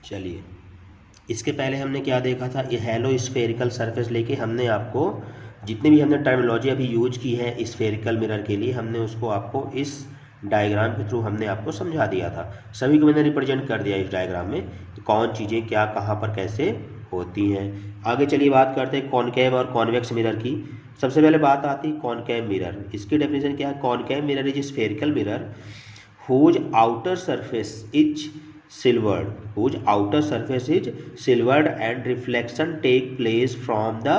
चलिए, इसके पहले हमने क्या देखा था, ये हेलो स्फेरिकल सरफेस लेके हमने आपको जितनी भी हमने टर्मिनोलॉजी अभी यूज की है स्फेरिकल मिरर के लिए, हमने उसको आपको इस डायग्राम के थ्रू हमने आपको समझा दिया था। सभी को मैंने रिप्रेजेंट कर दिया इस डायग्राम में कि कौन चीज़ें क्या कहाँ पर कैसे होती हैं। आगे चलिए बात करते हैं कॉनकेव और कॉन्वेक्स मिरर की। सबसे पहले बात आती है कॉनकेव मिरर। इसकी डेफिनेशन क्या है, concave mirror is spherical mirror whose outer surface is silvered and reflection take place from the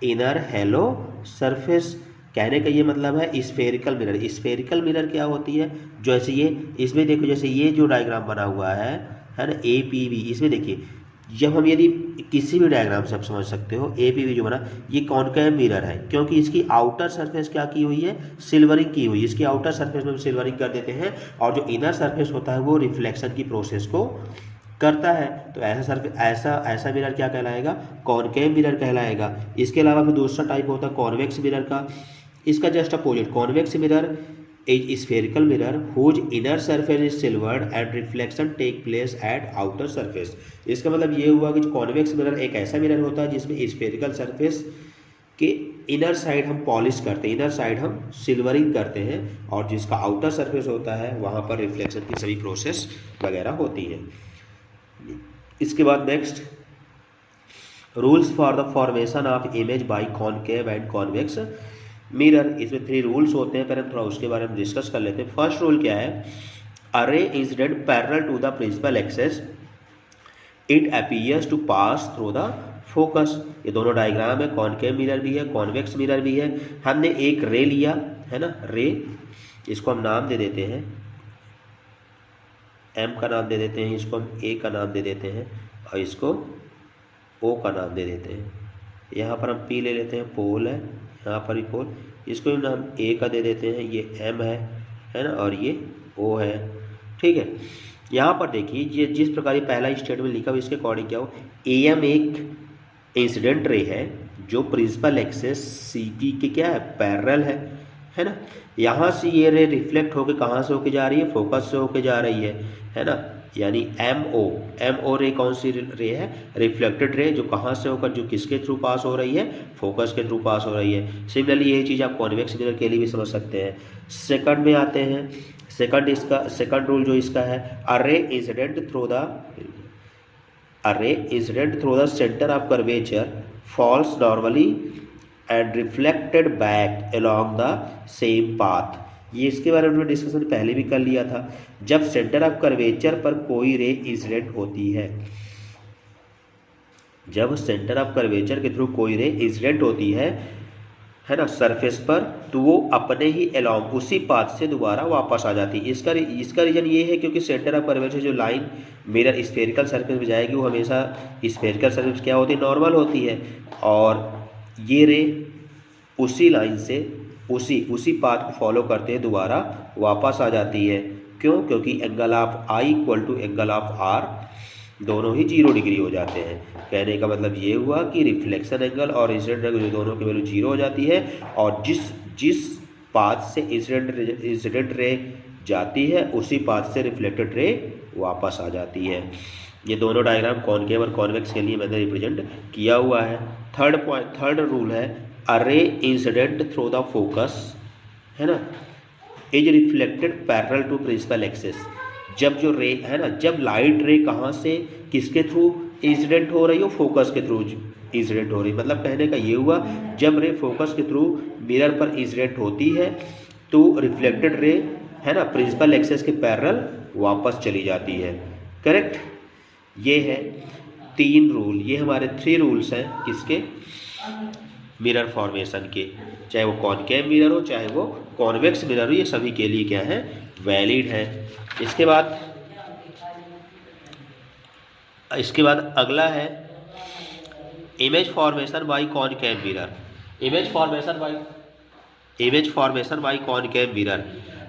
inner halo surface। कहने का ये मतलब है स्फेरिकल मिरर। स्फेरिकल मिरर क्या होती है, जैसे ये इसमें देखो, जैसे ये जो डायग्राम बना हुआ है ना, ए पी वी, इसमें देखिए जब हम यदि किसी भी डायग्राम से आप समझ सकते हो ए पी वी जो बना, ये कॉनकेव मिरर है क्योंकि इसकी आउटर सरफेस क्या की हुई है, सिल्वरिंग की हुई है। इसकी आउटर सरफेस में सिल्वरिंग कर देते हैं और जो इनर सरफेस होता है वो रिफ्लेक्शन की प्रोसेस को करता है। तो ऐसा मिरर क्या कहलाएगा, कॉनकेव मिरर कहलाएगा। इसके अलावा फिर दूसरा टाइप होता है कॉन्वेक्स मिरर का। इसका just opposite, convex mirror is spherical mirror whose inner surface is silvered and reflection take place at outer surface। इसका मतलब ये हुआ कि जो कॉन्वेक्स मिरर एक ऐसा मिरर होता है जिसमें स्फेरिकल सरफेस के इनर साइड हम पॉलिश करते हैं, इनर साइड हम सिल्वरिंग करते हैं, और जिसका आउटर सरफेस होता है वहाँ पर रिफ्लेक्शन की सभी प्रोसेस वगैरह होती है। इसके बाद next, rules for the formation of image by concave and convex mirror. इसमें 3 रूल्स होते हैं, पहले थोड़ा उसके बारे में डिस्कस कर लेते हैं। फर्स्ट रूल क्या है, a ray incident parallel to the principal axis it appears to pass through the focus. ये दोनों डायग्राम है, कॉनकेव मिरर भी है कॉन्वेक्स मिरर भी है। हमने एक रे लिया है ना, रे, इसको हम नाम दे देते हैं, एम का नाम दे देते हैं, इसको हम ए का नाम दे देते हैं और इसको ओ का नाम दे देते हैं। यहाँ पर हम पी ले लेते हैं, पोल है, यहाँ पर भी पोल, इसको भी नाम ए का दे देते हैं, ये एम है ना, और ये ओ है। ठीक है, यहाँ पर देखिए ये जिस प्रकार ये पहला स्टेटमेंट लिखा हुआ इसके अकॉर्डिंग क्या हो, ए एम एक इंसिडेंट रे है जो प्रिंसिपल एक्सेस सी पी के क्या है, पैरेलल है ना। यहाँ से ये रे रिफ्लेक्ट होके कहाँ से होके जा रही है, फोकस से होके जा रही है ना। यानी एम ओ रे कौन सी रे है, रिफ्लेक्टेड रे, जो कहाँ से होकर, जो किसके थ्रू पास हो रही है, फोकस के थ्रू पास हो रही है। सिमिलरली यही चीज़ आप कॉन्वेक्स मिरर के लिए भी समझ सकते हैं। सेकंड में आते हैं, सेकंड रूल जो इसका है, a ray incident through the centre of curvature falls normally and reflected back along the same path. ये इसके बारे में डिस्कशन पहले भी कर लिया था। जब सेंटर ऑफ कर्वेचर पर कोई रे इंसिडेंट होती जब सेंटर ऑफ कर्वेचर के थ्रू कोई रे इंसिडेंट होती है ना सरफेस पर, तो वो अपने ही अलोंग उसी पाथ से दोबारा वापस आ जाती है। इसका रीजन ये है क्योंकि सेंटर ऑफ कर्वेचर जो लाइन मिरर स्फेरिकल सरफेस में जाएगी वो हमेशा स्फेरिकल सरफेस क्या होती है, नॉर्मल होती है, और ये रे उसी लाइन से उसी पाथ को फॉलो करते हैं दोबारा वापस आ जाती है। क्यों, क्योंकि angle of I equal to angle of R दोनों ही 0 डिग्री हो जाते हैं। कहने का मतलब ये हुआ कि रिफ्लेक्शन एंगल और इंसिडेंट एंगल दोनों की वैल्यू 0 हो जाती है, और जिस पाथ से इंसिडेंट रे जाती है उसी पाथ से रिफ्लेक्टेड रे वापस आ जाती है। ये दोनों डायग्राम कॉनकेव और कॉन्वेक्स के लिए मैंने रिप्रेजेंट किया हुआ है। थर्ड रूल है, a ray incident through the focus है ना is reflected parallel to principal axis. जब जो रे है ना, जब लाइट रे कहाँ से किसके थ्रू इंसिडेंट हो रही हो, फोकस के थ्रू इंसिडेंट हो रही, मतलब कहने का ये हुआ जब रे फोकस के थ्रू मिरर पर इंसिडेंट होती है तो रिफ्लेक्टेड रे है ना प्रिंसिपल एक्सेस के पैरेलल वापस चली जाती है। करेक्ट, ये है 3 रूल, ये हमारे 3 रूल्स हैं किसके, मिरर फॉर्मेशन के, चाहे वो कॉनकेव मिरर हो चाहे वो कॉन्वेक्स मिरर हो, ये सभी के लिए क्या है, वैलिड है। इसके बाद अगला है image formation by concave mirror. Image formation by concave mirror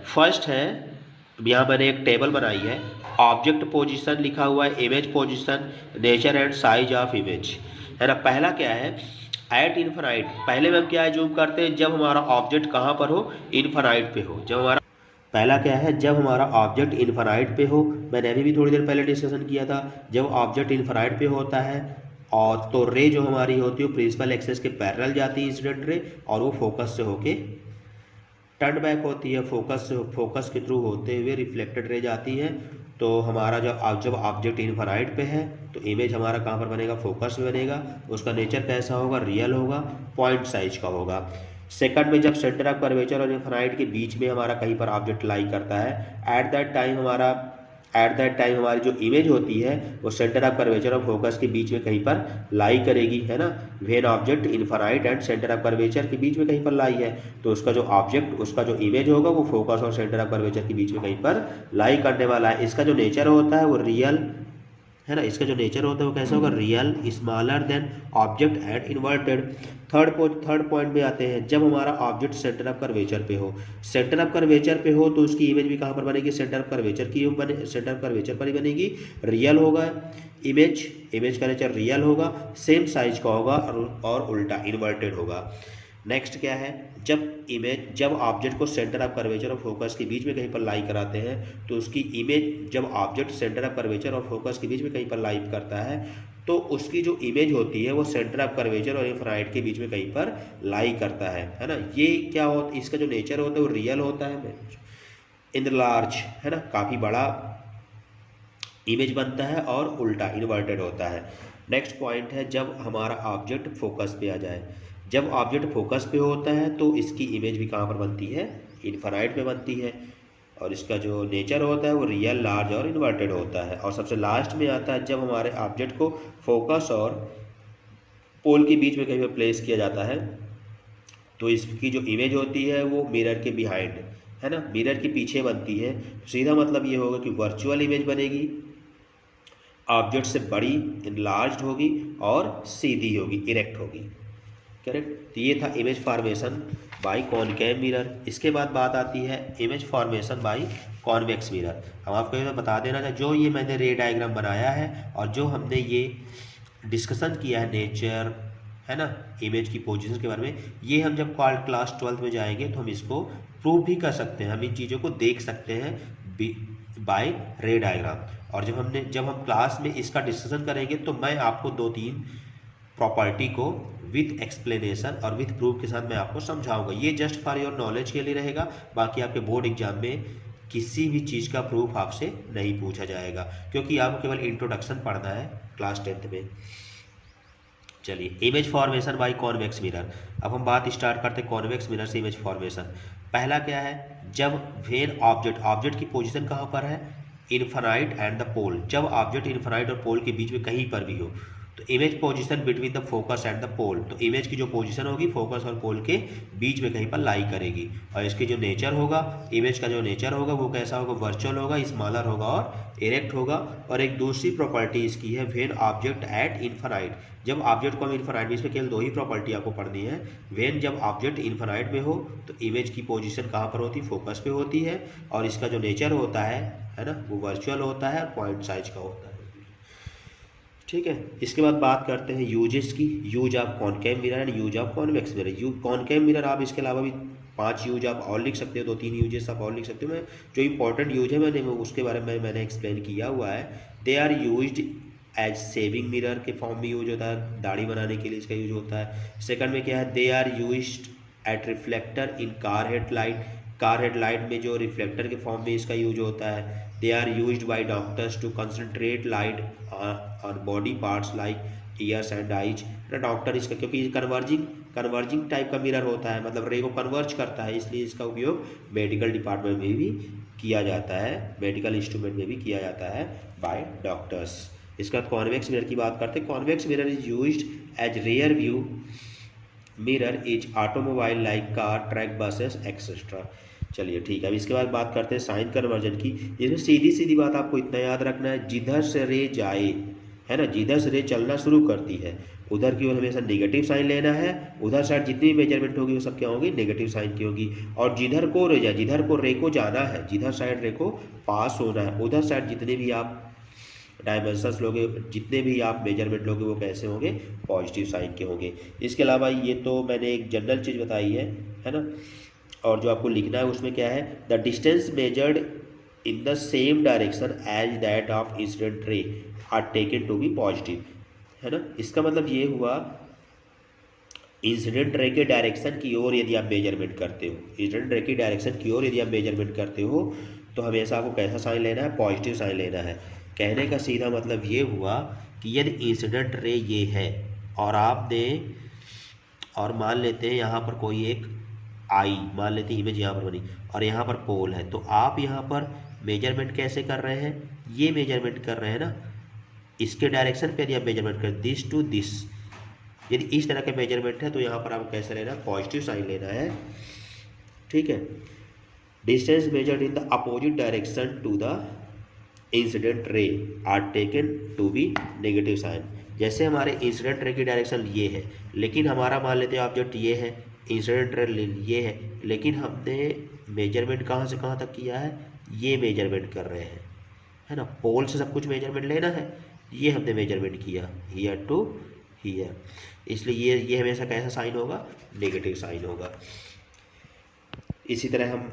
first है, यहाँ मैंने एक टेबल बनाई है, ऑब्जेक्ट पोजीशन लिखा हुआ है, image position, nature and size of image है ना। पहला क्या है, एट इन्फिनाइट, पहले में हम क्या है जूम करते हैं जब हमारा ऑब्जेक्ट कहाँ पर हो, इन्फिनाइट पे हो, जब हमारा पहला क्या है, जब हमारा ऑब्जेक्ट इन्फिनाइट पे हो, मैंने अभी भी थोड़ी देर पहले डिस्कशन किया था, जब ऑब्जेक्ट इन्फिनाइट पे होता है और तो रे जो हमारी होती है वो प्रिंसिपल एक्सेस के पैरेलल जाती है इंसिडेंट रे, और वो फोकस से होके टर्न बैक होती है, फोकस के थ्रू होते हुए रिफ्लेक्टेड रे जाती है। तो हमारा जब ऑब्जेक्ट इन्फिनाइट पे है तो इमेज हमारा कहाँ पर बनेगा, फोकस में बनेगा। उसका नेचर कैसा होगा, रियल होगा, पॉइंट साइज का होगा। सेकंड में जब सेंटर ऑफ कर्वेचर और इन्फिनाइट के बीच में हमारा कहीं पर ऑब्जेक्ट लाई करता है, एट दैट टाइम हमारी जो इमेज होती है वो सेंटर ऑफ कर्वेचर और फोकस के बीच में कहीं पर लाई करेगी, है ना। When object infinite and centre of curvature के बीच में कहीं पर लाई है, तो उसका जो इमेज होगा वो फोकस और सेंटर ऑफ कर्वेचर के बीच में कहीं पर लाई करने वाला है। इसका जो नेचर होता है वो रियल, है ना। इसका जो नेचर होता है वो कैसा होगा, real, smaller than object and inverted. Third point में आते हैं, जब हमारा ऑब्जेक्ट सेंटर ऑफ कर्वेचर पे हो, सेंटर ऑफ कर्वेचर पे हो तो उसकी इमेज भी कहाँ पर बनेगी, सेंटर ऑफ कर्वेचर पर ही बनेगी, रियल होगा। इमेज का नेचर रियल होगा, सेम साइज का होगा और उल्टा इन्वर्टेड होगा। नेक्स्ट क्या है, जब ऑब्जेक्ट को सेंटर ऑफ कर्वेचर और फोकस के बीच में कहीं पर लाई कराते हैं तो उसकी इमेज, जब ऑब्जेक्ट सेंटर ऑफ कर्वेचर और फोकस के बीच में कहीं पर लाई करता है तो उसकी जो इमेज होती है वो सेंटर ऑफ कर्वेचर और इन्फिनाइट के बीच में कहीं पर लाई करता है ना। ये क्या होता है, इसका जो नेचर होता है वो रियल होता है, इन लार्ज, है ना, काफ़ी बड़ा इमेज बनता है, और उल्टा इन्वर्टेड होता है। नेक्स्ट पॉइंट है, जब हमारा ऑब्जेक्ट फोकस पे आ जाए, जब ऑब्जेक्ट फोकस पे होता है तो इसकी इमेज भी कहाँ पर बनती है, इन्फिनाइट में बनती है, और इसका जो नेचर होता है वो रियल, लार्ज और इन्वर्टेड होता है। और सबसे लास्ट में आता है, जब हमारे ऑब्जेक्ट को फोकस और पोल के बीच में कहीं पर प्लेस किया जाता है तो इसकी जो इमेज होती है वो मिरर के बिहाइंड, है ना, मिरर के पीछे बनती है। सीधा मतलब ये होगा कि वर्चुअल इमेज बनेगी, ऑब्जेक्ट से बड़ी, इनलार्ज्ड होगी और सीधी होगी, इरेक्ट होगी। करेक्ट। तो ये था image formation by concave mirror. इसके बाद बात आती है image formation by convex mirror. हम आपको ये बता देना था, जो ये मैंने रे डायग्राम बनाया है और जो हमने ये डिस्कशन किया है नेचर, है ना, इमेज की पोजीशन के बारे में, ये हम जब क्लास 12th में जाएंगे तो हम इसको प्रूव भी कर सकते हैं, हम इन चीज़ों को देख सकते हैं बाय रे डायग्राम। और जब हम क्लास में इसका डिस्कशन करेंगे तो मैं आपको 2-3 प्रॉपर्टी को विथ एक्सप्लेनेशन और विथ प्रूफ के साथ मैं आपको समझाऊंगा। ये जस्ट फॉर योर नॉलेज के लिए रहेगा, बाकी आपके बोर्ड एग्जाम में किसी भी चीज़ का प्रूफ आपसे नहीं पूछा जाएगा, क्योंकि आपको केवल इंट्रोडक्शन पढ़ना है क्लास 10th में। चलिए, image formation by convex mirror. अब हम बात स्टार्ट करते हैं कॉन्वेक्स मिरर से इमेज फॉर्मेशन। पहला क्या है, जब वेन ऑब्जेक्ट की पोजीशन कहाँ पर है, इन्फिनाइट एंड द पोल। जब ऑब्जेक्ट इन्फिनाइट और पोल के बीच में कहीं पर भी हो तो image position between the focus and the pole, तो इमेज की जो पोजीशन होगी फोकस और पोल के बीच में कहीं पर लाई करेगी। और इसकी जो नेचर होगा, इमेज का जो नेचर होगा वो कैसा होगा, वर्चुअल होगा, स्मॉलर होगा और इरेक्ट होगा। और एक दूसरी प्रॉपर्टी इसकी है, व्हेन ऑब्जेक्ट एट इन्फिनाइट। जब ऑब्जेक्ट को हम इन्फिनाइट में, इसमें केवल 2 ही प्रॉपर्टी आपको पढ़नी है। व्हेन, जब ऑब्जेक्ट इन्फिनाइट में हो तो इमेज की पोजीशन कहाँ पर होती है, फोकस पे होती है, और इसका जो नेचर होता है ना, वो वर्चुअल होता है, पॉइंट साइज का होता है। ठीक है। इसके बाद बात करते हैं यूजेस की, use of concave mirror and use of convex mirror. Concave mirror आप इसके अलावा भी 5 यूज आप और लिख सकते हो, 2-3 यूजेस आप और लिख सकते हो। मैं जो इंपॉर्टेंट यूज है उसके बारे में मैंने एक्सप्लेन किया हुआ है। They are used as shaving mirror के फॉर्म में यूज होता है, दाढ़ी बनाने के लिए इसका यूज होता है। सेकंड में क्या है, they are used at reflector in car headlight. Car headlight में जो रिफ्लेक्टर के फॉर्म में इसका यूज होता है। They are used by doctors to concentrate light on body parts like ears and eyes. Doctor इसका, क्योंकि कन्वर्जिंग टाइप का मिरर होता है, मतलब रे को कन्वर्ज करता है, इसलिए इसका उपयोग मेडिकल डिपार्टमेंट में भी किया जाता है, मेडिकल इंस्ट्रूमेंट में भी किया जाता है बाय डॉक्टर्स। इसके बाद कॉन्वेक्स मिरर की बात करते हैं। Convex mirror is used as rear view mirror is automobile like car, truck, buses etcetera. चलिए ठीक है। अब इसके बाद बात करते हैं साइन कन्वर्जन की। इसमें सीधी बात आपको इतना याद रखना है, जिधर से रे जाए, है ना, जिधर से रे चलना शुरू करती है उधर की ओर हमेशा नेगेटिव साइन लेना है। उधर साइड जितनी भी मेजरमेंट होगी वो सब क्या होगी, नेगेटिव साइन की होगी। और जिधर को रे जाए, जिधर को रे को जाना है, जिधर साइड रे को पास होना है, उधर साइड जितने भी आप डायमेंशंस लोगे, जितने भी आप मेजरमेंट लोगे वो कैसे होंगे, पॉजिटिव साइन के होंगे। इसके अलावा ये तो मैंने एक जनरल चीज़ बताई है ना। और जो आपको लिखना है उसमें क्या है, the distance measured in the same direction as that of incident ray are taken to be positive, है ना। इसका मतलब ये हुआ इंसिडेंट रे के डायरेक्शन की ओर यदि आप मेजरमेंट करते हो, इंसिडेंट रे की डायरेक्शन की ओर यदि आप मेजरमेंट करते हो तो हमेशा आपको कैसा साइन लेना है, पॉजिटिव साइन लेना है। कहने का सीधा मतलब ये हुआ कि यदि इंसिडेंट रे ये है और आपने, और मान लेते हैं यहाँ पर कोई एक आई, मान लेते हैं इमेज यहाँ पर बनी और यहाँ पर पोल है, तो आप यहाँ पर मेजरमेंट कैसे कर रहे हैं, ये मेजरमेंट कर रहे हैं ना, इसके डायरेक्शन पे यदि आप मेजरमेंट करें दिस टू दिस, यदि इस तरह का मेजरमेंट है तो यहाँ पर आपको कैसे लेना है, पॉजिटिव साइन लेना है, ठीक है। Distance measured in the opposite direction to the incident ray are taken to be negative sign. जैसे हमारे इंसिडेंट रे की डायरेक्शन ये है, लेकिन हमारा मान लेते हैं ऑब्जेक्ट ये है, इंसिडेंट रे ये है, लेकिन हमने मेजरमेंट कहाँ से कहाँ तक किया है, ये मेजरमेंट कर रहे हैं, है ना। पोल से सब कुछ मेजरमेंट लेना है, ये हमने मेजरमेंट किया हियर टू हियर, इसलिए ये हमेशा कैसा साइन होगा, नेगेटिव साइन होगा। इसी तरह हम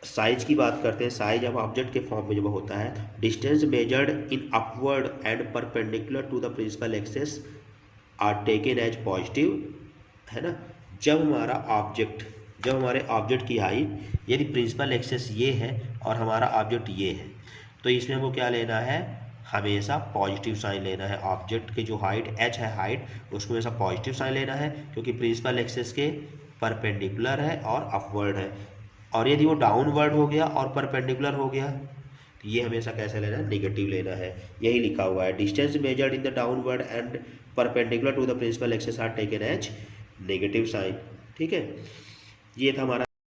साइज की बात करते हैं। साइज अब ऑब्जेक्ट के फॉर्म में जब होता है, distance measured in upward and perpendicular to the principal axis are taken as positive, है ना। जब हमारे ऑब्जेक्ट की हाइट यदि प्रिंसिपल एक्सेस ये है और हमारा ऑब्जेक्ट ये है, तो इसमें हमको क्या लेना है, हमेशा पॉजिटिव साइन लेना है। ऑब्जेक्ट की जो हाइट h है, हाइट उसको हमेशा पॉजिटिव साइन लेना है, क्योंकि प्रिंसिपल एक्सेस के परपेंडिकुलर है और अपवर्ड है। और यदि वो डाउनवर्ड हो गया और परपेंडिकुलर हो गया तो ये हमेशा कैसे लेना है, नेगेटिव लेना है। यही लिखा हुआ है, distance measured in the downward and perpendicular to the principal axis are taken as negative sign, ठीक है। ये था हमारा